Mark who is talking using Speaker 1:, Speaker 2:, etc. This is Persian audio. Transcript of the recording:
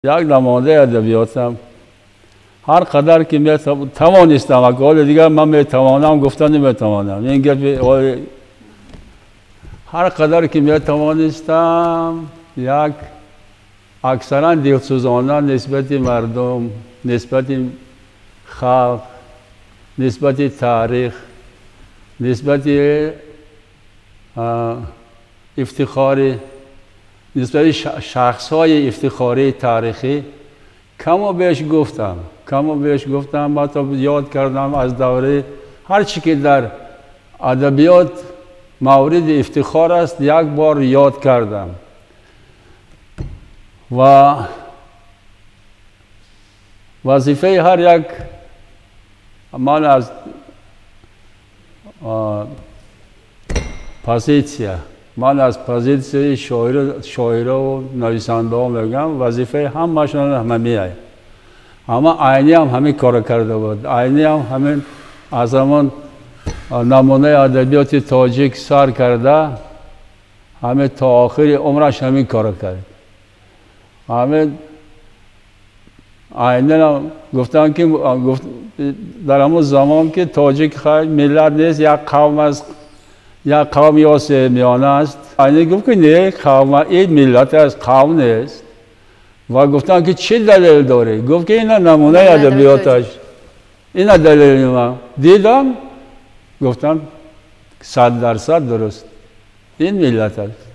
Speaker 1: یک نماینده ادبیاتم هر قدر که توانستم و قول دیگر من میتوانم گفتن نمیتوانم این گپ هر قدر که میتوانستم یک اکثرا دلسوزانه نسبت مردم نسبت خلق نسبت تاریخ نسبت افتخار نسبت شخص‌های افتخاری تاریخی کم و بیش گفتم ما تو یاد کردم از دوره هر چی که در ادبیات مورد افتخار است یک بار یاد کردم و وظیفه هر یک من از پوزیسیون شاعر و نویسنده ها میگم وظیفه همشون همه میآید اما عینی هم همین کار کرده بود عینی هم همین از همون نمونه ادبیات تاجیک سر کرده همه تا آخر عمرش همین کار کرد همین عینی هم گفتن که در همون زمان که تاجیک خیلی ملت نیست یک قوم است یک قوم یا میانه است عینی گفت که نه قوم این ملت از قوم نیست و گفتن که چه دلیل داره گفت که اینا نمونه ادبیاتش اینا دلیل من دیدم گفتم 100% درست این ملت است